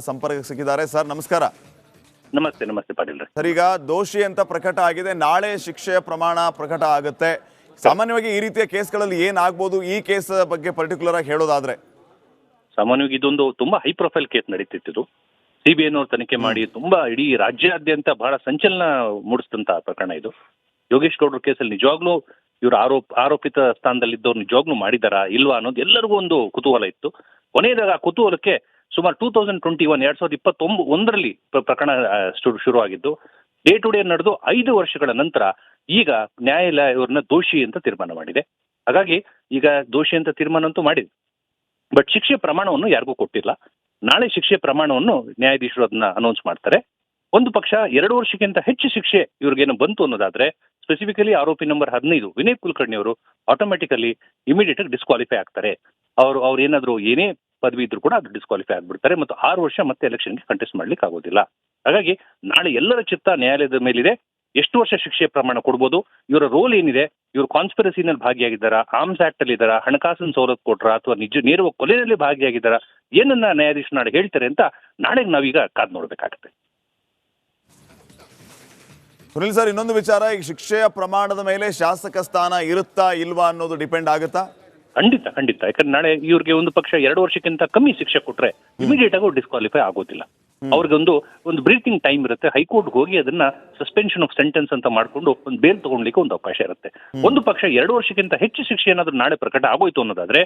ಸಂಪರ್ಕ ಸಿಕ್ಕಿದ್ದಾರೆ. ಸರ್ ನಮಸ್ಕಾರ. ನಮಸ್ತೆ. ನಮಸ್ತೆ ಪಾಟೀಲ್. ಸರ್, ಈಗ ದೋಷಿ ಅಂತ ಪ್ರಕಟ ಆಗಿದೆ, ನಾಳೆ ಶಿಕ್ಷೆಯ ಪ್ರಮಾಣ ಪ್ರಕಟ ಆಗುತ್ತೆ. ಸಾಮಾನ್ಯವಾಗಿ ಈ ರೀತಿಯ ಕೇಸ್ಗಳಲ್ಲಿ ಏನಾಗ್ಬೋದು, ಈ ಕೇಸ್ ಬಗ್ಗೆ ಪರ್ಟಿಕ್ಯುಲರ್ ಆಗಿ ಹೇಳೋದಾದ್ರೆ? ಸಾಮಾನ್ಯವಾಗಿ ಇದೊಂದು ತುಂಬಾ ಹೈ ಪ್ರೊಫೈಲ್ ಕೇಸ್ ನಡೀತಿತ್ತು. ಸಿಬಿಐನವರು ತನಿಖೆ ಮಾಡಿ ತುಂಬಾ ಇಡೀ ರಾಜ್ಯಾದ್ಯಂತ ಬಹಳ ಸಂಚಲನ ಮೂಡಿಸಿದಂತ ಪ್ರಕರಣ ಇದು. ಯೋಗೇಶ್ ಗೌಡ್ರ ಕೇಸಲ್ಲಿ ನಿಜವಾಗ್ಲೂ ಇವರು ಆರೋಪಿತ ಸ್ಥಾನದಲ್ಲಿದ್ದವ್ರು ನಿಜವಾಗ್ಲೂ ಮಾಡಿದಾರಾ ಇಲ್ವಾ ಅನ್ನೋದು ಎಲ್ಲರಿಗೂ ಒಂದು ಕುತೂಹಲ ಇತ್ತು. ಕೊನೆಯದಾಗ ಆ ಕುತೂಹಲಕ್ಕೆ ಸುಮಾರು 2021 ಪ್ರಕರಣ ಶುರುವಾಗಿದ್ದು, ಡೇ ಟು ಡೇ ನಡೆದು 5 ವರ್ಷಗಳ ನಂತರ ಈಗ ನ್ಯಾಯಾಲಯ ಇವ್ರನ್ನ ದೋಷಿ ಅಂತ ತೀರ್ಮಾನ ಮಾಡಿದೆ. ಹಾಗಾಗಿ ಈಗ ದೋಷಿ ಅಂತ ತೀರ್ಮಾನ ಅಂತೂ ಮಾಡಿದೆ, ಬಟ್ ಶಿಕ್ಷೆ ಪ್ರಮಾಣವನ್ನು ಯಾರಿಗೂ ಕೊಟ್ಟಿಲ್ಲ. ನಾಳೆ ಶಿಕ್ಷೆ ಪ್ರಮಾಣವನ್ನು ನ್ಯಾಯಾಧೀಶರು ಅದನ್ನ ಅನೌನ್ಸ್ ಮಾಡ್ತಾರೆ. ಒಂದು ಪಕ್ಷ 2 ವರ್ಷಕ್ಕಿಂತ ಹೆಚ್ಚು ಶಿಕ್ಷೆ ಇವ್ರಿಗೇನು ಬಂತು ಅನ್ನೋದಾದ್ರೆ, ಸ್ಪೆಸಿಫಿಕಲಿ ಆರೋಪಿ ನಂಬರ್ 15 ವಿನಯ್ ಕುಲಕರ್ಣಿ ಅವರು ಆಟೋಮೆಟಿಕಲಿ ಇಮಿಡಿಯೇಟ್ ಆಗಿ ಡಿಸ್ಕ್ವಾಲಿಫೈ ಆಗ್ತಾರೆ. ಅವ್ರು ಏನಾದ್ರು ಏನೇ ಪದವಿ ಇದ್ರು ಕೂಡ ಅದು ಡಿಸ್ಕ್ವಾಲಿಫೈ ಆಗ್ಬಿಡ್ತಾರೆ ಮತ್ತು 6 ವರ್ಷ ಮತ್ತೆ ಎಲೆಕ್ಷನ್ಗೆ ಕಂಟೆಸ್ಟ್ ಮಾಡ್ಲಿಕ್ಕೆ ಆಗೋದಿಲ್ಲ. ಹಾಗಾಗಿ ನಾಳೆ ಎಲ್ಲರ ಚಿತ್ತ ನ್ಯಾಯಾಲಯದ ಮೇಲಿದೆ. ಎಷ್ಟು ವರ್ಷ ಶಿಕ್ಷೆ ಪ್ರಮಾಣ ಕೊಡ್ಬೋದು, ಇವರ ರೋಲ್ ಏನಿದೆ, ಇವರು ಕಾನ್ಸ್ಪಿರಸಿನಲ್ಲಿ ಭಾಗಿಯಾಗಿದ್ದಾರಾ, ಆರ್ಮ್ಸ್ ಆಕ್ಟ್ ಅಲ್ಲಿ ಇದ್ದಾರಾ, ಹಣಕಾಸಿನ ಸವಲತ್ತು ಕೊಟ್ರ ಅಥವಾ ನೇರವ ಕೊಲೆಯಲ್ಲಿ ಭಾಗಿಯಾಗಿದ್ದಾರಾ, ಏನನ್ನ ನ್ಯಾಯಾಧೀಶ ನಾಳೆ ಹೇಳ್ತಾರೆ ಅಂತ ನಾಳೆ ನಾವೀಗ ಕಾದ್ ನೋಡ್ಬೇಕಾಗತ್ತೆ. ಸುನಿಲ್ ಸರ್, ಇನ್ನೊಂದು ವಿಚಾರ, ಈಗ ಶಿಕ್ಷೆಯ ಪ್ರಮಾಣದ ಮೇಲೆ ಶಾಸಕ ಸ್ಥಾನ ಇರುತ್ತಾ ಇಲ್ವಾ ಅನ್ನೋದು ಡಿಪೆಂಡ್ ಆಗುತ್ತಾ? ಖಂಡಿತ. ಯಾಕಂದ್ರೆ ನಾಳೆ ಇವ್ರಿಗೆ ಒಂದು ಪಕ್ಷ 2 ವರ್ಷಕ್ಕಿಂತ ಕಮ್ಮಿ ಶಿಕ್ಷೆ ಕೊಟ್ರೆ ಇಮಿಡಿಯೇಟ್ ಆಗಿ ಡಿಸ್ಕ್ವಾಲಿಫೈ ಆಗೋದಿಲ್ಲ. ಅವ್ರಿಗೆ ಒಂದು ಬ್ರೀತಿಂಗ್ ಟೈಮ್ ಇರುತ್ತೆ. ಹೈಕೋರ್ಟ್ಗೆ ಹೋಗಿ ಅದನ್ನ ಸಸ್ಪೆನ್ಷನ್ ಆಫ್ ಸೆಂಟೆನ್ಸ್ ಅಂತ ಮಾಡ್ಕೊಂಡು ಒಂದು ಬೇಲ್ ತಗೊಳ್ಲಿಕ್ಕೆ ಒಂದು ಅವಕಾಶ ಇರುತ್ತೆ. ಒಂದು ಪಕ್ಷ 2 ವರ್ಷಕ್ಕಿಂತ ಹೆಚ್ಚು ಶಿಕ್ಷೆ ಏನಾದ್ರೂ ನಾಳೆ ಪ್ರಕಟ ಆಗೋಯ್ತು ಅನ್ನೋದಾದ್ರೆ,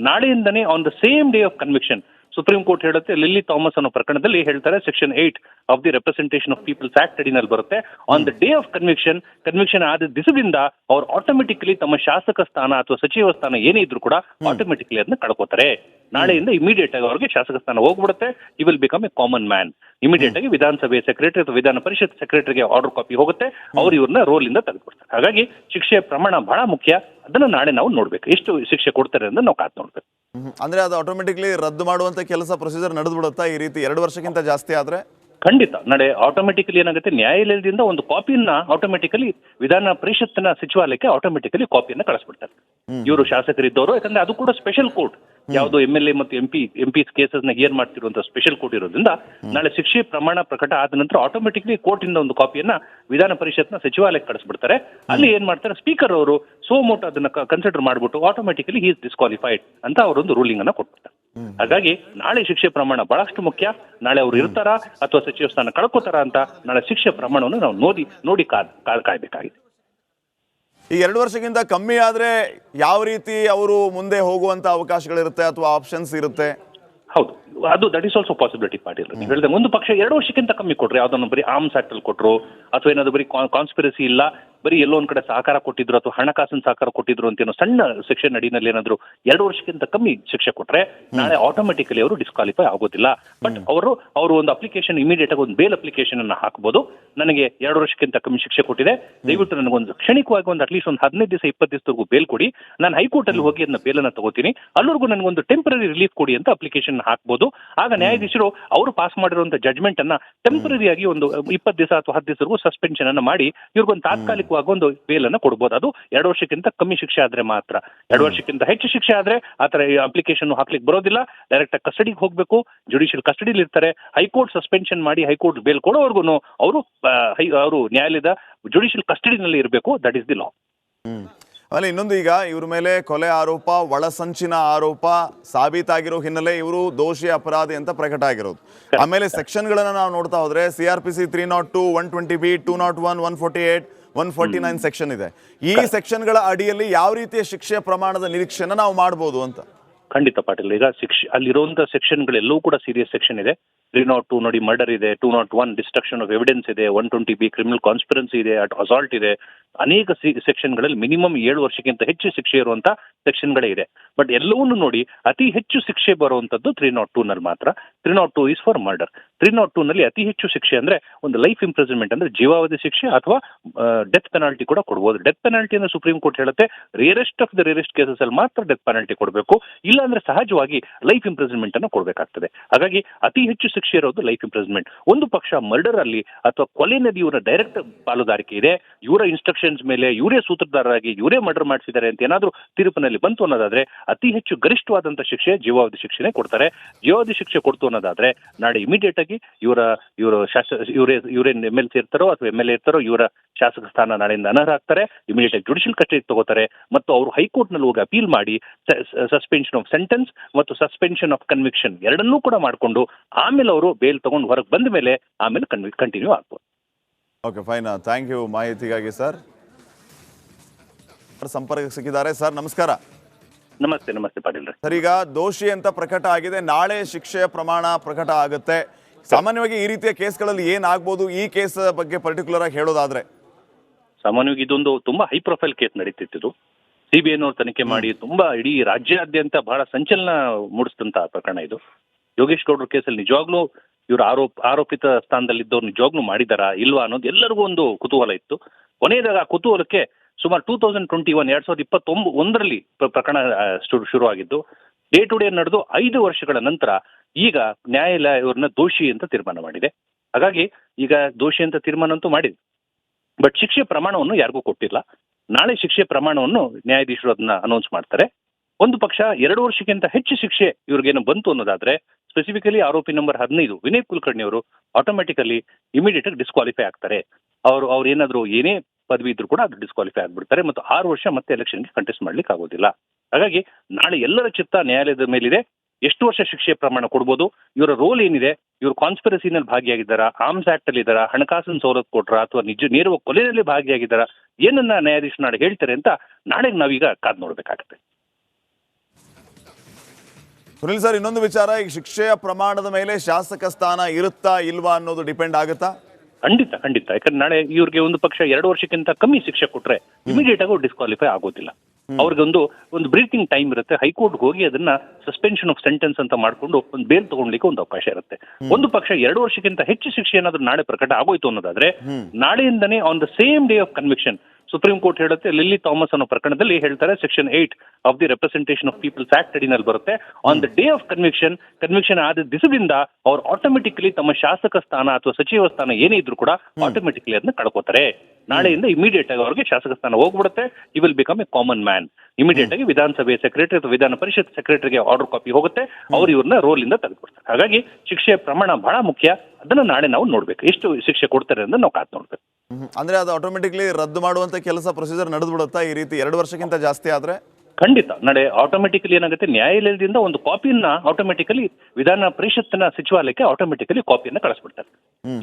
ನಾಳೆಯಿಂದನೇ on the same day of conviction Supreme Court ಹೇಳುತ್ತೆ. ಲಿಲ್ಲಿ ಥಾಮಸ್ ಅನ್ನೋ ಪ್ರಕರಣದಲ್ಲಿ ಹೇಳ್ತಾರೆ, section 8 of the Representation of People's Act ಅಡಿನಲ್ಲಿ ಬರುತ್ತೆ. On the day of conviction ಆದ ದಿವಸದಿಂದ ಅವ್ರು ಆಟೋಮೆಟಿಕಲಿ ತಮ್ಮ ಶಾಸಕ ಸ್ಥಾನ ಅಥವಾ ಸಚಿವ ಸ್ಥಾನ ಏನೇ ಇದ್ರು ಕೂಡ ಆಟೋಮೆಟಿಕಲಿ ಅದನ್ನ ಕಳ್ಕೋತಾರೆ. ನಾಳೆಯಿಂದ ಇಮಿಡಿಯೇಟ್ ಆಗಿ ಅವ್ರಿಗೆ ಶಾಸಕ ಸ್ಥಾನ ಹೋಗ್ಬಿಡುತ್ತೆ. ಈ will become a common man. Immediate ಆಗಿ ವಿಧಾನಸಭೆ ಸೆಕ್ರೆಟರಿ ಅಥವಾ ವಿಧಾನ ಪರಿಷತ್ ಸೆಕ್ರೆಟರಿಗೆ ಆರ್ಡರ್ ಕಾಪಿ ಹೋಗುತ್ತೆ, ಅವ್ರು ಇವ್ರನ್ನ ರೋಲ್ ಇಂದ ತೆಗೆದುಕೊಡ್ತಾರೆ. ಹಾಗಾಗಿ ಶಿಕ್ಷೆಯ ಪ್ರಮಾಣ ಬಹಳ ಮುಖ್ಯ. ಅದನ್ನ ನಾಳೆ ನಾವು ನೋಡ್ಬೇಕು, ಎಷ್ಟು ಶಿಕ್ಷೆ ಕೊಡ್ತಾರೆ ಅಂತ ನಾವು ಕಾದ್ ನೋಡ್ಬೇಕು. ಅಂದ್ರೆ ಅದು ಆಟೋಮೆಟಿಕ್ಲಿ ರದ್ದು ಮಾಡುವಂತ ಕೆಲಸ ಪ್ರೊಸೀಜರ್ ನಡೆದು ಬಿಡುತ್ತಾ ಈ ರೀತಿ 2 ವರ್ಷಕ್ಕಿಂತ ಜಾಸ್ತಿ ಆದ್ರೆ? ಖಂಡಿತ. ನಾಳೆ ಆಟೋಮೆಟಿಕಲಿ ಏನಾಗುತ್ತೆ, ನ್ಯಾಯಾಲಯದಿಂದ ಒಂದು ಕಾಪಿಯನ್ನ ಆಟೋಮೆಟಿಕಲಿ ವಿಧಾನ ಪರಿಷತ್ತಿನ ಸಚಿವಾಲಯಕ್ಕೆ ಆಟೋಮೆಟಿಕಲಿ ಕಾಪಿಯನ್ನ ಕಳಿಸ್ಬಿಡ್ತಾರೆ. ಇವರು ಶಾಸಕರಿದ್ದವರು, ಯಾಕಂದ್ರೆ ಅದು ಕೂಡ ಸ್ಪೆಷಲ್ ಕೋರ್ಟ್. ಯಾವುದು MLA ಮತ್ತು MP ಕೇಸಸ್ ನ ಏನ್ ಮಾಡ್ತಿರುವಂತ ಸ್ಪೆಷಲ್ ಕೋರ್ಟ್ ಇರೋದ್ರಿಂದ ನಾಳೆ ಶಿಕ್ಷೆ ಪ್ರಮಾಣ ಪ್ರಕಟ ಆದ ನಂತರ ಆಟೋಮೆಟಿಕ್ಲಿ ಕೋರ್ಟ್ ಇಂದ ಒಂದು ಕಾಪಿಯನ್ನ ವಿಧಾನ ಪರಿಷತ್ನ ಸಚಿವಾಲಯಕ್ಕೆ ಕಳಿಸ್ಬಿಡ್ತಾರೆ. ಅಲ್ಲಿ ಏನ್ ಮಾಡ್ತಾರೆ, ಸ್ಪೀಕರ್ ಅವರು ಸೋಮೋಟೋ ಅದನ್ನ ಕನ್ಸಿಡರ್ ಮಾಡ್ಬಿಟ್ಟು ಆಟೋಮೆಟಿಕಲಿ ಹಿ ಇಸ್ ಡಿಸ್ಕ್ವಾಲಿಫೈಡ್ ಅಂತ ಅವರೊಂದು ರೂಲಿಂಗ್ ಅನ್ನ ಕೊಟ್ಬಿಡ್ತಾರೆ. ಹಾಗಾಗಿ ನಾಳೆ ಶಿಕ್ಷೆ ಪ್ರಮಾಣ ಬಹಳಷ್ಟು ಮುಖ್ಯ. ನಾಳೆ ಅವ್ರು ಇರ್ತಾರಾ ಅಥವಾ ಸಚಿವ ಸ್ಥಾನ ಕಳ್ಕೋತಾರ ಅಂತ ನಾಳೆ ಶಿಕ್ಷೆ ಪ್ರಮಾಣವನ್ನು ನಾವು ನೋಡಿ ಕಾಯ್ಬೇಕಾಗಿದೆ. ಈ 2 ವರ್ಷಕ್ಕಿಂತ ಕಮ್ಮಿ ಆದ್ರೆ ಯಾವ ರೀತಿ ಅವರು ಮುಂದೆ ಹೋಗುವಂತ ಅವಕಾಶಗಳಿರುತ್ತೆ ಅಥವಾ ಆಪ್ಷನ್ಸ್ ಇರುತ್ತೆ? ಹೌದು, ಅದು that is also possibility Patil. ನೀವು ಹೇಳಿದೆ, ಒಂದು ಪಕ್ಷ 2 ವರ್ಷಕ್ಕಿಂತ ಕಮ್ಮಿ ಕೊಟ್ರೆ, ಯಾವ್ದನ್ನು ಬರೀ ಆರ್ಮ್ಸ್ ಆಕ್ಟ್ ಅಲ್ಲಿ ಕೊಟ್ಟರು ಅಥವಾ ಏನಾದ್ರು ಬರೀ ಕಾನ್ಸ್ಪಿರಸಿ ಇಲ್ಲ, ಬರೀ ಎಲ್ಲೋ ಒಂದ್ ಕಡೆ ಸಹಕಾರ ಕೊಟ್ಟಿದ್ರು ಅಥವಾ ಹಣಕಾಸಿನ ಸಹಕಾರ ಕೊಟ್ಟಿದ್ರು ಅಂತ ಏನೋ ಸಣ್ಣ ಸೆಕ್ಷನ್ ಅಡಿನಲ್ಲಿ ಏನಾದ್ರು 2 ವರ್ಷಕ್ಕಿಂತ ಕಮ್ಮಿ ಶಿಕ್ಷೆ ಕೊಟ್ರೆ ನಾಳೆ ಆಟೋಮೆಟಿಕಲಿ ಅವರು ಡಿಸ್ಕ್ವಾಲಿಫೈ ಆಗೋದಿಲ್ಲ. ಬಟ್ ಅವರು ಒಂದು ಅಪ್ಲಿಕೇಶನ್ ಇಮಿಡಿಯೇಟ್ ಆಗಿ ಒಂದು ಬೇಲ್ ಅಪ್ಲಿಕೇಶನ್ ಅನ್ನ ಹಾಕಬಹುದು. ನನಗೆ 2 ವರ್ಷಕ್ಕಿಂತ ಕಮ್ಮಿ ಶಿಕ್ಷೆ ಕೊಟ್ಟಿದೆ, ದಯವಿಟ್ಟು ನನಗೊಂದು ಕ್ಷಣಿಕವಾಗಿ ಒಂದು ಅಟ್ಲೀಸ್ಟ್ ಒಂದು 15 ದಿವಸ 20 ದಿವಸದವರೆಗೂ ಬೇಲ್ ಕೊಡಿ, ನಾನು ಹೈಕೋರ್ಟ್ ಅಲ್ಲಿ ಹೋಗಿ ಅದನ್ನ ಬೇಲನ್ನ ತಗೋತೀನಿ, ಅಲ್ಲಿವರೆಗೂ ನನಗೊಂದು ಟೆಂಪರರಿ ರಿಲೀಫ್ ಕೊಡಿ ಅಂತ ಅಪ್ಲಿಕೇಶನ್ ಹಾಕಬಹುದು. ಆಗ ನ್ಯಾಯಾಧೀಶರು ಅವರು ಪಾಸ್ ಮಾಡಿರುವಂತಹ ಜಡ್ಜ್ಮೆಂಟ್ ಅನ್ನ ಟೆಂಪರರಿ ಆಗಿ ಒಂದು 20 ದಿವಸ ಅಥವಾ 10 ದಿವಸವರೆಗೂ ಸಸ್ಪೆನ್ಷನ್ ಅನ್ನ ಮಾಡಿ ಇವ್ರಿಗೊಂದು ತಾತ್ಕಾಲಿಕವಾಗಿ ಒಂದು ಬೇಲ್ ಅನ್ನ ಕೊಡಬಹುದು. ಅದು 2 ವರ್ಷಕ್ಕಿಂತ ಕಮ್ಮಿ ಶಿಕ್ಷೆ ಆದ್ರೆ ಮಾತ್ರ. 2 ವರ್ಷಕ್ಕಿಂತ ಹೆಚ್ಚು ಶಿಕ್ಷೆ ಆದ್ರೆ ಆತರ ಅಪ್ಲಿಕೇಶನ್ ಹಾಕ್ಲಿಕ್ಕೆ ಬರೋದಿಲ್ಲ. ಡೈರೆಕ್ಟ್ ಆಗಿ ಕಸ್ಟಡಿಗೆ ಹೋಗ್ಬೇಕು, ಜುಡಿಷಿಯಲ್ ಕಸ್ಟಡಿಲಿ ಇರ್ತಾರೆ. ಹೈಕೋರ್ಟ್ ಸಸ್ಪೆನ್ಷನ್ ಮಾಡಿ ಹೈಕೋರ್ಟ್ ಬೇಲ್ ಕೊಡೋವರೆಗೂ ಅವರು ನ್ಯಾಯಾಲಯದ ಜುಡಿಷಿಯಲ್ ಕಸ್ಟಡಿನಲ್ಲಿ ಇರಬೇಕು. That is the law. ಆಮೇಲೆ ಇನ್ನೊಂದು, ಈಗ ಇವ್ರ ಮೇಲೆ ಕೊಲೆ ಆರೋಪ, ಒಳಸಂಚಿನ ಆರೋಪ ಸಾಬೀತಾಗಿರೋ ಹಿನ್ನೆಲೆ ಇವರು ದೋಷಿ ಅಪರಾಧಿ ಅಂತ ಪ್ರಕಟ ಆಗಿರೋದು. ಆಮೇಲೆ ಸೆಕ್ಷನ್ ಗಳನ್ನ ನಾವು ನೋಡ್ತಾ ಹೋದ್ರೆ CRPC 302, 120B, 201, 148, 149 ಸೆಕ್ಷನ್ ಇದೆ. ಈ ಸೆಕ್ಷನ್ ಗಳ ಅಡಿಯಲ್ಲಿ ಯಾವ ರೀತಿಯ ಶಿಕ್ಷೆಯ ಪ್ರಮಾಣದ ನಿರೀಕ್ಷೆನ ನಾವು ಮಾಡಬಹುದು ಅಂತ? ಖಂಡಿತ ಪಾಟೀಲ್. ಈಗ ಅಲ್ಲಿರುವಂತಹ ಸೆಕ್ಷನ್ ಗಳೆಲ್ಲವೂ ಕೂಡ ಸೀರಿಯಸ್ ಸೆಕ್ಷನ್ ಇದೆ. 302 ನೋಡಿ ಮರ್ಡರ್ ಇದೆ, 201 ಡಿಸ್ಟ್ರಕ್ಷನ್ ಆಫ್ ಎವಿಡೆನ್ಸ್ ಇದೆ, 120B ಕ್ರಿಮಿನಲ್ ಕಾನ್ಸ್ಪಿರೆನ್ಸಿ ಇದೆ, ಅಸಾಲ್ಟ್ ಇದೆ. ಅನೇಕ ಸೆಕ್ಷನ್ಗಳಲ್ಲಿ ಮಿನಿಮಮ್ 7 ವರ್ಷಕ್ಕಿಂತ ಹೆಚ್ಚು ಶಿಕ್ಷೆ ಇರುವಂತ ಸೆಕ್ಷನ್ಗಳೇ ಇದೆ. ಬಟ್ ಎಲ್ಲವನ್ನೂ ನೋಡಿ ಅತಿ ಹೆಚ್ಚು ಶಿಕ್ಷೆ ಬರುವಂತದ್ದು 302 ನಲ್ಲಿ ಮಾತ್ರ. 302 ಇಸ್ ಫಾರ್ ಮರ್ಡರ್. 302 ನಲ್ಲಿ ಅತಿ ಹೆಚ್ಚು ಶಿಕ್ಷೆ ಅಂದ್ರೆ ಒಂದು ಲೈಫ್ ಇಂಪ್ರಿಸನ್ಮೆಂಟ್ ಅಂದ್ರೆ ಜೀವಾವಧಿ ಶಿಕ್ಷೆ ಅಥವಾ ಡೆತ್ ಪೆನಾಲ್ಟಿ ಕೂಡ ಕೊಡಬಹುದು. ಡೆತ್ ಪೆನಾಲ್ಟಿ ಅನ್ನು ಸುಪ್ರೀಂ ಕೋರ್ಟ್ ಹೇಳುತ್ತೆ rarest of the rarest cases ಅಲ್ಲಿ ಮಾತ್ರ ಡೆತ್ ಪೆನಾಲ್ಟಿ ಕೊಡಬೇಕು, ಇಲ್ಲ ಅಂದ್ರೆ ಸಹಜವಾಗಿ ಲೈಫ್ ಇಂಪ್ರಿಸನ್ಮೆಂಟ್ ಅನ್ನು ಕೊಡಬೇಕಾಗ್ತದೆ. ಹಾಗಾಗಿ ಅತಿ ಹೆಚ್ಚು ಶಿಕ್ಷೆ ಇರೋದು ಲೈಫ್ ಇಂಪ್ರಿಸನ್ಮೆಂಟ್. ಒಂದು ಪಕ್ಷ ಮರ್ಡರ್ ಅಲ್ಲಿ ಅಥವಾ ಕೊಲೆನಲ್ಲಿ ಇವರ ಡೈರೆಕ್ಟ್ ಪಾಲುದಾರಿಕೆ ಇದೆ, ಇವರ ಇನ್ಸ್ಟ್ರಕ್ಷನ್ಸ್ ಮೇಲೆ ಇವರೇ ಸೂತ್ರಧಾರರಾಗಿ ಇವರೇ ಮರ್ಡರ್ ಮಾಡಿಸಿದ್ದಾರೆ ಅಂತ ಏನಾದ್ರೂ ತೀರ್ಪಿನಲ್ಲಿ ನಲ್ಲಿ ಬಂತು ಅನ್ನೋದಾದ್ರೆ ಅತಿ ಹೆಚ್ಚು ಗರಿಷ್ಠವಾದಂತ ಶಿಕ್ಷೆ ಜೀವಾವಧಿ ಶಿಕ್ಷೆನೆ ಕೊಡ್ತಾರೆ. ಜೀವಾವಧಿ ಶಿಕ್ಷೆ ಕೊಡ್ತು ಅನ್ನೋದಾದ್ರೆ ನಾಳೆ ಇಮಿಡಿಯೇಟ್ ಆಗಿ ಇವರೇನ್ MLC ಇರ್ತಾರೋ ಅಥವಾ MLA ಇರ್ತಾರೋ ಇವರ ಶಾಸಕ ಸ್ಥಾನ ನಾಳೆಯಿಂದ ಅನರ್ಹರಾಗ್ತಾರೆ. ಇಮಿಡಿಯೇಟ್ ಆಗಿ ಜುಡಿಷಿಯಲ್ ಕಸ್ಟಡಿ ತಗೋತಾರೆ ಮತ್ತು ಅವರು ಹೈಕೋರ್ಟ್ ನಲ್ಲಿ ಹೋಗಿ ಅಪೀಲ್ ಮಾಡಿ ಸಸ್ಪೆನ್ಷನ್ ಆಫ್ ಸೆಂಟೆನ್ಸ್ ಮತ್ತು ಸಸ್ಪೆನ್ಷನ್ ಆಫ್ ಕನ್ವಿಕ್ಷನ್ ಎರಡನ್ನೂ ಕೂಡ ಮಾಡಿಕೊಂಡು ಆಮೇಲೆ ಅವರು ಬೇಲ್ ತಗೊಂಡು ಹೊರಗೆ ಬಂದ ಮೇಲೆ ಆಮೇಲೆ ಕಂಟಿನ್ಯೂ ಆಗ್ಬೋದು. Okay, fine. ಥ್ಯಾಂಕ್ ಯು ಮಾಹಿತಿಗಾಗಿ ಸರ್. ಸಂಪರ್ಕ ಸಿಕ್ಕಿದ್ದಾರೆ ಸರ್. ನಮಸ್ಕಾರ. ನಮಸ್ತೆ ಪಾಟೀಲ್ ರೀ. ಸರ್, ಈಗ ದೋಷಿ ಅಂತ ಪ್ರಕಟ ಆಗಿದೆ, ನಾಳೆ ಶಿಕ್ಷೆಯ ಪ್ರಮಾಣ ಪ್ರಕಟ ಆಗುತ್ತೆ. ಸಾಮಾನ್ಯವಾಗಿ ಈ ರೀತಿಯ ಕೇಸ್ಗಳಲ್ಲಿ ಏನಾಗ್ಬೋದು, ಈ ಕೇಸ್ ಬಗ್ಗೆ ಪರ್ಟಿಕ್ಯುಲರ್ ಆಗಿ ಹೇಳೋದಾದ್ರೆ? ಸಾಮಾನ್ಯವಾಗಿ ಇದೊಂದು ತುಂಬಾ ಹೈ ಪ್ರೊಫೈಲ್ ಕೇಸ್ ನಡೀತಿತ್ತು. CBI ನವರು ತನಿಖೆ ಮಾಡಿ ತುಂಬಾ ಇಡೀ ರಾಜ್ಯಾದ್ಯಂತ ಬಹಳ ಸಂಚಲನ ಮೂಡಿಸಿದಂತ ಪ್ರಕರಣ ಇದು. ಯೋಗೇಶ್ ಗೌಡ್ರ ಕೇಸಲ್ಲಿ ನಿಜವಾಗ್ಲೂ ಇವರು ಆರೋಪಿತ ಸ್ಥಾನದಲ್ಲಿದ್ದವ್ರು ನಿಜವಾಗ್ಲೂ ಮಾಡಿದಾರಾ ಇಲ್ವಾ ಅನ್ನೋದು ಎಲ್ಲರಿಗೂ ಒಂದು ಕುತೂಹಲ ಇತ್ತು. ಕೊನೆಯದಾಗ ಆ ಕುತೂಹಲಕ್ಕೆ ಸುಮಾರು 2021 ಪ್ರಕರಣ ಶುರುವಾಗಿದ್ದು ಡೇ ಟು ಡೇ ನಡೆದು 5 ವರ್ಷಗಳ ನಂತರ ಈಗ ನ್ಯಾಯಾಲಯ ಇವ್ರನ್ನ ದೋಷಿ ಅಂತ ತೀರ್ಮಾನ ಮಾಡಿದೆ. ಹಾಗಾಗಿ ಈಗ ದೋಷಿ ಅಂತ ತೀರ್ಮಾನ ಅಂತೂ ಮಾಡಿದೆ, ಬಟ್ ಶಿಕ್ಷೆ ಪ್ರಮಾಣವನ್ನು ಯಾರಿಗೂ ಕೊಟ್ಟಿಲ್ಲ. ನಾಳೆ ಶಿಕ್ಷೆ ಪ್ರಮಾಣವನ್ನು ನ್ಯಾಯಾಧೀಶರು ಅದನ್ನ ಅನೌನ್ಸ್ ಮಾಡ್ತಾರೆ. ಒಂದು ಪಕ್ಷ 2 ವರ್ಷಕ್ಕಿಂತ ಹೆಚ್ಚು ಶಿಕ್ಷೆ ಇವ್ರಿಗೇನು ಬಂತು ಅನ್ನೋದಾದ್ರೆ ಸ್ಪೆಸಿಫಿಕಲಿ ಆರೋಪಿ ನಂಬರ್ 15 ವಿನಯ್ ಕುಲಕರ್ಣಿ ಅವರು ಆಟೋಮೆಟಿಕಲಿ ಇಮಿಡಿಯೇಟ್ ಆಗಿ ಡಿಸ್ಕ್ವಾಲಿಫೈ ಆಗ್ತಾರೆ. ಅವ್ರು ಏನಾದ್ರು ಏನೇ ಪದವಿ ಇದ್ರು ಕೂಡ ಅದು ಡಿಸ್ಕ್ವಾಲಿಫೈ ಆಗ್ಬಿಡ್ತಾರೆ ಮತ್ತು 6 ವರ್ಷ ಮತ್ತೆ ಎಲೆಕ್ಷನ್ಗೆ ಕಂಟೆಸ್ಟ್ ಮಾಡ್ಲಿಕ್ಕೆ ಆಗೋದಿಲ್ಲ. ಹಾಗಾಗಿ ನಾಳೆ ಎಲ್ಲರ ಚಿತ್ತ ನ್ಯಾಯಾಲಯದ ಮೇಲಿದೆ. ಎಷ್ಟು ವರ್ಷ ಶಿಕ್ಷೆ ಪ್ರಮಾಣ ಕೊಡ್ಬೋದು, ಇವರ ರೋಲ್ ಏನಿದೆ, ಇವರು ಕಾನ್ಸ್ಪಿರಸಿನಲ್ಲಿ ಭಾಗಿಯಾಗಿದ್ದಾರಾ, ಆರ್ಮ್ಸ್ ಆಕ್ಟ್ ಅಲ್ಲಿ ಇದ್ದಾರಾ, ಹಣಕಾಸಿನ ಸವಲತ್ತು ಕೊಟ್ರ ಅಥವಾ ನೇರವ ಕೊಲೆಯಲ್ಲಿ ಭಾಗಿಯಾಗಿದ್ದಾರಾ, ಏನನ್ನ ನ್ಯಾಯಾಧೀಶರು ನಾಳೆ ಹೇಳ್ತಾರೆ ಅಂತ ನಾಳೆಗೆ ನಾವೀಗ ಕಾದ್ ನೋಡ್ಬೇಕಾಗತ್ತೆ. ಸುನಿಲ್ ಸರ್, ಇನ್ನೊಂದು ವಿಚಾರ, ಈಗ ಶಿಕ್ಷೆಯ ಪ್ರಮಾಣದ ಮೇಲೆ ಶಾಸಕ ಸ್ಥಾನ ಇರುತ್ತಾ ಇಲ್ವಾ ಅನ್ನೋದು ಡಿಪೆಂಡ್ ಆಗುತ್ತಾ? ಖಂಡಿತ. ಯಾಕಂದ್ರೆ ನಾಳೆ ಇವ್ರಿಗೆ ಒಂದು ಪಕ್ಷ 2 ವರ್ಷಕ್ಕಿಂತ ಕಮ್ಮಿ ಶಿಕ್ಷೆ ಕೊಟ್ರೆ ಇಮಿಡಿಯೇಟ್ ಆಗಿ ಡಿಸ್ಕ್ವಾಲಿಫೈ ಆಗೋದಿಲ್ಲ. ಅವ್ರಿಗೆ ಒಂದು ಬ್ರೀತಿಂಗ್ ಟೈಮ್ ಇರುತ್ತೆ. ಹೈಕೋರ್ಟ್ ಹೋಗಿ ಅದನ್ನ ಸಸ್ಪೆನ್ಷನ್ ಆಫ್ ಸೆಂಟೆನ್ಸ್ ಅಂತ ಮಾಡ್ಕೊಂಡು ಒಂದು ಬೇಲ್ ತಗೊಳ್ಲಿಕ್ಕೆ ಒಂದು ಅವಕಾಶ ಇರುತ್ತೆ. ಒಂದು ಪಕ್ಷ 2 ವರ್ಷಕ್ಕಿಂತ ಹೆಚ್ಚು ಶಿಕ್ಷೆ ಏನಾದ್ರೂ ನಾಳೆ ಪ್ರಕಟ ಆಗೋಯ್ತು ಅನ್ನೋದಾದ್ರೆ ನಾಳೆಯಿಂದನೇ on the same day of conviction Supreme Court ಹೇಳುತ್ತೆ. ಲಿಲ್ಲಿ ಥಾಮಸ್ ಅನ್ನೋ ಪ್ರಕರಣದಲ್ಲಿ ಹೇಳ್ತಾರೆ, section 8 of the Representation of People's Act ಅಡಿನಲ್ಲಿ ಬರುತ್ತೆ. On the day of conviction ಆದ ದಿವಸದಿಂದ ಅವ್ರು ಆಟೋಮೆಟಿಕಲಿ ತಮ್ಮ ಶಾಸಕ ಸ್ಥಾನ ಅಥವಾ ಸಚಿವ ಸ್ಥಾನ ಏನೇ ಇದ್ರು ಕೂಡ ಆಟೋಮೆಟಿಕಲಿ ಅದನ್ನ ಕಳ್ಕೋತಾರೆ. ನಾಳೆಯಿಂದ ಇಮಿಡಿಯೇಟ್ ಆಗಿ ಅವ್ರಿಗೆ ಶಾಸಕ ಸ್ಥಾನ ಹೋಗ್ಬಿಡುತ್ತೆ. You will become a common man. Immediate ಆಗಿ ವಿಧಾನಸಭೆ ಸೆಕ್ರೆಟರಿ ಅಥವಾ ವಿಧಾನ ಪರಿಷತ್ ಸೆಕ್ರೆಟರಿಗೆ ಆರ್ಡರ್ ಕಾಪಿ ಹೋಗುತ್ತೆ. ಅವ್ರು ಇವ್ರನ್ನ ರೋಲ್ ಇಂದ ತೆಗೆದುಕೊಡ್ತಾರೆ. ಹಾಗಾಗಿ ಶಿಕ್ಷೆಯ ಪ್ರಮಾಣ ಬಹಳ ಮುಖ್ಯ. ಅದನ್ನ ನಾಳೆ ನಾವು ನೋಡ್ಬೇಕು, ಎಷ್ಟು ಶಿಕ್ಷೆ ಕೊಡ್ತಾರೆ ಅಂತ ನಾವು ಕಾದ್ ನೋಡ್ಬೇಕು. ಅಂದ್ರೆ ಅದು ಆಟೋಮೆಟಿಕ್ಲಿ ರದ್ದು ಮಾಡುವಂತ ಕೆಲಸ ಪ್ರೊಸೀಜರ್ ನಡೆದು ಬಿಡುತ್ತಾ ಈ ರೀತಿ 2 ವರ್ಷಕ್ಕಿಂತ ಜಾಸ್ತಿ ಆದ್ರೆ? ಖಂಡಿತ. ನಾಳೆ ಆಟೋಮೆಟಿಕಲಿ ಏನಾಗುತ್ತೆ, ನ್ಯಾಯಾಲಯದಿಂದ ಒಂದು ಕಾಪಿಯನ್ನ ಆಟೋಮೆಟಿಕಲಿ ವಿಧಾನ ಪರಿಷತ್ತಿನ ಸಚಿವಾಲಯಕ್ಕೆ ಆಟೋಮೆಟಿಕಲಿ ಕಾಪಿಯನ್ನ ಕಳಿಸ್ಬಿಡ್ತಾರೆ.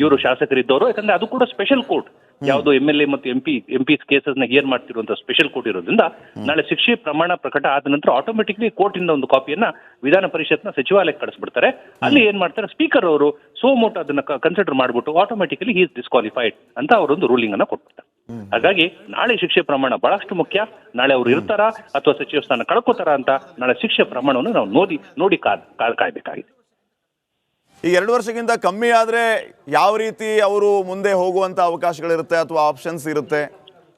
ಇವರು ಶಾಸಕರಿದ್ದವರು, ಯಾಕಂದ್ರೆ ಅದು ಕೂಡ ಸ್ಪೆಷಲ್ ಕೋರ್ಟ್. ಯಾವುದು MLA ಮತ್ತು MP ಕೇಸಸ್ ನ ಹಿಯರ್ ಮಾಡ್ತಿರುವಂತಹ ಸ್ಪೆಷಲ್ ಕೋರ್ಟ್ ಇರೋದ್ರಿಂದ ನಾಳೆ ಶಿಕ್ಷೆ ಪ್ರಮಾಣ ಪ್ರಕಟ ಆದ ನಂತರ ಆಟೋಮೆಟಿಕ್ಲಿ ಕೋರ್ಟ್ ಇಂದ ಒಂದು ಕಾಪಿಯನ್ನ ವಿಧಾನ ಪರಿಷತ್ನ ಸಚಿವಾಲಯಕ್ಕೆ ಕಳಿಸ್ಬಿಡ್ತಾರೆ. ಅಲ್ಲಿ ಏನ್ ಮಾಡ್ತಾರೆ, ಸ್ಪೀಕರ್ ಅವರು ಸೋಮೋಟ್ ಅದನ್ನ ಕನ್ಸಿಡರ್ ಮಾಡ್ಬಿಟ್ಟು ಆಟೋಮೆಟಿಕಲಿ ಹಿ ಇಸ್ ಡಿಸ್ಕ್ವಾಲಿಫೈಡ್ ಅಂತ ಅವರೊಂದು ರೂಲಿಂಗ್ ಅನ್ನ ಕೊಟ್ಬಿಡ್ತಾರೆ. ಹಾಗಾಗಿ ನಾಳೆ ಶಿಕ್ಷೆ ಪ್ರಮಾಣ ಬಹಳಷ್ಟು ಮುಖ್ಯ. ನಾಳೆ ಅವರು ಇರ್ತಾರಾ ಅಥವಾ ಸಚಿವ ಸ್ಥಾನ ಕಳ್ಕೋತಾರ ಅಂತ ನಾಳೆ ಶಿಕ್ಷೆ ಪ್ರಮಾಣವನ್ನು ನಾವು ನೋಡಿ ಕಾಯ್ಬೇಕಾಗಿದೆ. ಈ 2 ವರ್ಷಕ್ಕಿಂತ ಕಮ್ಮಿ ಆದ್ರೆ ಯಾವ ರೀತಿ ಅವರು ಮುಂದೆ ಹೋಗುವಂತ ಅವಕಾಶಗಳಿರುತ್ತೆ ಅಥವಾ ಆಪ್ಷನ್ಸ್ ಇರುತ್ತೆ?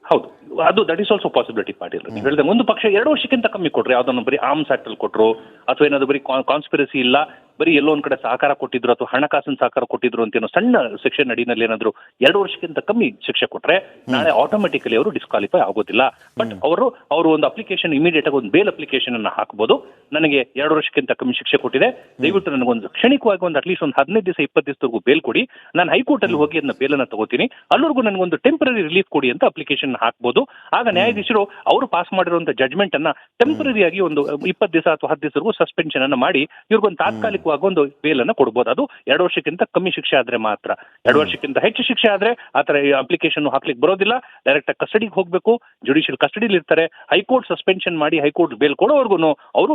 ಹೌದು, that is also possibility Patil. ನೀವು ಹೇಳಿದ ಒಂದು ಪಕ್ಷ 2 ವರ್ಷಕ್ಕಿಂತ ಕಮ್ಮಿ ಕೊಟ್ರೆ, ಯಾವ್ದನ್ನು ಬರೀ ಆರ್ಮ್ಸ್ ಆಕ್ಟ್ ಅಲ್ಲಿ ಕೊಟ್ಟರು ಅಥವಾ ಏನಾದ್ರು ಬರೀ ಕಾನ್ಸ್ಪಿರಸಿ ಇಲ್ಲ, ಬರೀ ಎಲ್ಲೋ ಒಂದ್ ಕಡೆ ಸಹಕಾರ ಕೊಟ್ಟಿದ್ರು ಅಥವಾ ಹಣಕಾಸಿನ ಸಹಕಾರ ಕೊಟ್ಟಿದ್ರು ಅಂತ ಏನೋ ಸಣ್ಣ ಸೆಕ್ಷನ್ ಅಡಿನಲ್ಲಿ ಏನಾದ್ರು 2 ವರ್ಷಕ್ಕಿಂತ ಕಮ್ಮಿ ಶಿಕ್ಷೆ ಕೊಟ್ರೆ ನಾಳೆ ಆಟೋಮೆಟಿಕಲಿ ಅವರು ಡಿಸ್ಕ್ವಾಲಿಫೈ ಆಗೋದಿಲ್ಲ. ಬಟ್ ಅವರು ಒಂದು ಅಪ್ಲಿಕೇಶನ್ ಇಮಿಡಿಯೇಟ್ ಆಗಿ ಒಂದು ಬೇಲ್ ಅಪ್ಲಿಕೇಶನ್ ಅನ್ನ ಹಾಕಬಹುದು. ನನಗೆ 2 ವರ್ಷಕ್ಕಿಂತ ಕಮ್ಮಿ ಶಿಕ್ಷೆ ಕೊಟ್ಟಿದೆ, ದಯವಿಟ್ಟು ನನಗೊಂದು ಕ್ಷಣಿಕವಾಗಿ ಒಂದು ಅಟ್ಲೀಸ್ಟ್ ಒಂದು 15 ದಿವಸ 20 ದಿವಸವರೆಗೂ ಬೇಲ್ ಕೊಡಿ, ನಾನು ಹೈಕೋರ್ಟ್ ಅಲ್ಲಿ ಹೋಗಿ ಅದನ್ನ ಬೇಲನ್ನ ತಗೋತೀನಿ, ಅಲ್ಲಿವರೆಗೂ ನನಗೊಂದು ಟೆಂಪರರಿ ರಿಲೀಫ್ ಕೊಡಿ ಅಂತ ಅಪ್ಲಿಕೇಶನ್ ಹಾಕಬಹುದು. ಆಗ ನ್ಯಾಯಾಧೀಶರು ಅವರು ಪಾಸ್ ಮಾಡಿರುವಂತಹ ಜಡ್ಜ್ಮೆಂಟ್ ಅನ್ನ ಟೆಂಪರರಿ ಆಗಿ ಒಂದು 20 ದಿವಸ ಅಥವಾ 10 ದಿವಸವರೆಗೂ ಸಸ್ಪೆನ್ಷನ್ ಅನ್ನ ಮಾಡಿ ಇವ್ರಿಗೊಂದು ತಾತ್ಕಾಲಿಕವಾಗಿ ಒಂದು ಬೇಲ್ ಅನ್ನ ಕೊಡಬಹುದು. ಅದು 2 ವರ್ಷಕ್ಕಿಂತ ಕಮ್ಮಿ ಶಿಕ್ಷೆ ಆದ್ರೆ ಮಾತ್ರ. 2 ವರ್ಷಕ್ಕಿಂತ ಹೆಚ್ಚು ಶಿಕ್ಷೆ ಆದ್ರೆ ಆತರ ಅಪ್ಲಿಕೇಶನ್ ಹಾಕ್ಲಿಕ್ಕೆ ಬರೋದಿಲ್ಲ. ಡೈರೆಕ್ಟ್ ಆಗಿ ಕಸ್ಟಡಿಗೆ ಹೋಗ್ಬೇಕು, ಜುಡಿಷಿಯಲ್ ಕಸ್ಟಡಿಲಿ ಇರ್ತಾರೆ. ಹೈಕೋರ್ಟ್ ಸಸ್ಪೆನ್ಷನ್ ಮಾಡಿ ಹೈಕೋರ್ಟ್ ಬೇಲ್ ಕೊಡೋವರೆಗೂ ಅವರು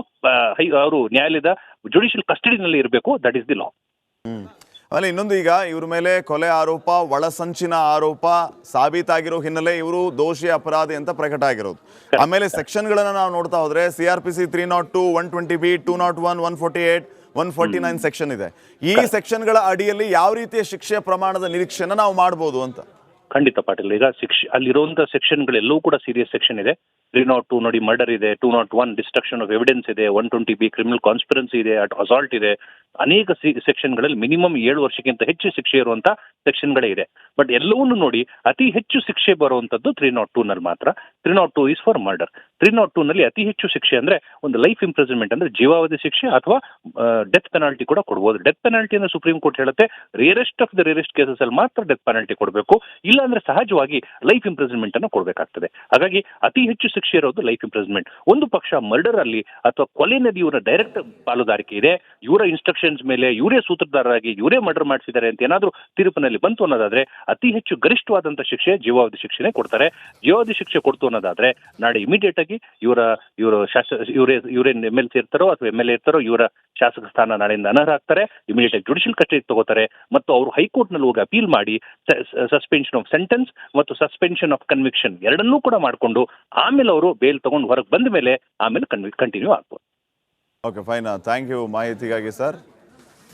ನ್ಯಾಯಾಲಯದ ಜುಡಿಷಿಯಲ್ ಕಸ್ಟಡಿನಲ್ಲಿ ಇರಬೇಕು. That is the law. ಆಮೇಲೆ ಇನ್ನೊಂದು, ಈಗ ಇವ್ರ ಮೇಲೆ ಕೊಲೆ ಆರೋಪ, ಒಳಸಂಚಿನ ಆರೋಪ ಸಾಬೀತಾಗಿರೋ ಹಿನ್ನೆಲೆ ಇವರು ದೋಷಿ ಅಪರಾಧಿ ಅಂತ ಪ್ರಕಟ ಆಗಿರೋದು. ಆಮೇಲೆ ಸೆಕ್ಷನ್ಗಳನ್ನ ನಾವು ನೋಡ್ತಾ ಹೋದ್ರೆ CRPC 302, 120B, 201, 148, 149 ಸೆಕ್ಷನ್ ಇದೆ. ಈ ಸೆಕ್ಷನ್ಗಳ ಅಡಿಯಲ್ಲಿ ಯಾವ ರೀತಿಯ ಶಿಕ್ಷೆಯ ಪ್ರಮಾಣದ ನಿರೀಕ್ಷೆನ ನಾವು ಮಾಡಬಹುದು ಅಂತ? ಖಂಡಿತ ಪಾಟೀಲ್. ಈಗ ಅಲ್ಲಿರುವಂತಹ ಸೆಕ್ಷನ್ಗಳೆಲ್ಲವೂ ಕೂಡ ಸೀರಿಯಸ್ ಸೆಕ್ಷನ್ ಇದೆ. 302 ನೋಡಿ ಮರ್ಡರ್ ಇದೆ, 201 ಡಿಸ್ಟ್ರಕ್ಷನ್ ಆಫ್ ಎವಿಡೆನ್ಸ್ ಇದೆ, 120B ಕ್ರಿಮಿನಲ್ ಕಾನ್ಸ್ಪಿರೆನ್ಸಿ ಇದೆ, ಅಸಾಲ್ಟ್ ಇದೆ. ಅನೇಕ ಸೆಕ್ಷನ್ಗಳಲ್ಲಿ ಮಿನಿಮಮ್ 7 ವರ್ಷಕ್ಕಿಂತ ಹೆಚ್ಚು ಶಿಕ್ಷೆ ಇರುವಂತ ಸೆಕ್ಷನ್ಗಳೇ ಇದೆ. ಬಟ್ ಎಲ್ಲವನ್ನೂ ನೋಡಿ ಅತಿ ಹೆಚ್ಚು ಶಿಕ್ಷೆ ಬರುವಂತದ್ದು 302 ನಲ್ಲಿ ಮಾತ್ರ. 302 ಇಸ್ ಫಾರ್ ಮರ್ಡರ್. 302 ನಲ್ಲಿ ಅತಿ ಹೆಚ್ಚು ಶಿಕ್ಷೆ ಅಂದ್ರೆ ಒಂದು ಲೈಫ್ ಇಂಪ್ರಿಸನ್ಮೆಂಟ್ ಅಂದ್ರೆ ಜೀವಾವಧಿ ಶಿಕ್ಷೆ ಅಥವಾ ಡೆತ್ ಪೆನಾಲ್ಟಿ ಕೂಡ ಕೊಡ್ಬೋದು. ಡೆತ್ ಪೆನಾಲ್ಟಿಯನ್ನು ಸುಪ್ರೀಂ ಕೋರ್ಟ್ ಹೇಳುತ್ತೆ rarest of the rarest cases ಅಲ್ಲಿ ಮಾತ್ರ ಡೆತ್ ಪೆನಾಲ್ಟಿ ಕೊಡಬೇಕು, ಇಲ್ಲ ಅಂದ್ರೆ ಸಹಜವಾಗಿ ಲೈಫ್ ಇಂಪ್ರಿಸನ್ಮೆಂಟ್ ಅನ್ನು ಕೊಡಬೇಕಾಗ್ತದೆ. ಹಾಗಾಗಿ ಅತಿ ಹೆಚ್ಚು ಶಿಕ್ಷೆ ಇರೋದು ಲೈಫ್ ಇಂಪ್ರಿಸನ್ಮೆಂಟ್. ಒಂದು ಪಕ್ಷ ಮರ್ಡರ್ ಅಲ್ಲಿ ಅಥವಾ ಕೊಲೆನಲ್ಲಿ ಇವರ ಡೈರೆಕ್ಟ್ ಪಾಲುದಾರಿಕೆ ಇದೆ, ಇವರ ಇನ್ಸ್ಟ್ರಕ್ಷನ್ಸ್ ಮೇಲೆ ಇವರೇ ಸೂತ್ರಧಾರರಾಗಿ ಇವರೇ ಮರ್ಡರ್ ಮಾಡಿಸಿದ್ದಾರೆ ಅಂತ ಏನಾದ್ರೂ ತೀರ್ಪಿನಲ್ಲಿ ಬಂತು ಅನ್ನೋದಾದ್ರೆ ಅತಿ ಹೆಚ್ಚು ಗರಿಷ್ಠವಾದಂತ ಶಿಕ್ಷೆ ಜೀವಾವಧಿ ಶಿಕ್ಷೆನೇ ಕೊಡ್ತಾರೆ. ಜೀವಾವಧಿ ಶಿಕ್ಷೆ ಕೊಡ್ತು ಅನ್ನೋದಾದ್ರೆ ನಾಳೆ ಇಮಿಡಿಯೇಟ್ ಆಗಿ ಇವರೇ MLC ಇರ್ತಾರೋ ಅಥವಾ MLA ಇರ್ತಾರೋ ಇವರ ಶಾಸಕ ಸ್ಥಾನ ನಾಳೆಯಿಂದ ಅನರ್ಹ ಆಗ್ತಾರೆ, ಇಮಿಡಿಯೇಟ್ ಆಗಿ ಜುಡಿಷಿಯಲ್ ಕಸ್ಟಡಿ ತಗೋತಾರೆ ಮತ್ತು ಅವರು ಹೈಕೋರ್ಟ್ ನಲ್ಲಿ ಹೋಗಿ ಅಪೀಲ್ ಮಾಡಿ ಸಸ್ಪೆನ್ಷನ್ ಆಫ್ ಸೆಂಟೆನ್ಸ್ ಮತ್ತು ಸಸ್ಪೆನ್ಷನ್ ಆಫ್ ಕನ್ವಿಕ್ಷನ್ ಎರಡನ್ನೂ ಕೂಡ ಮಾಡಿಕೊಂಡು ಆಮೇಲೆ ಅವರು ಬೇಲ್ ತಗೊಂಡು ಹೊರಗೆ ಬಂದ ಮೇಲೆ ಆಮೇಲೆ ಕಂಟಿನ್ಯೂ ಆಗ್ಬೋದು. ಓಕೆ ಫೈನ್, ಥ್ಯಾಂಕ್ ಯು ಮಾಹಿತಿಗಾಗಿ ಸರ್.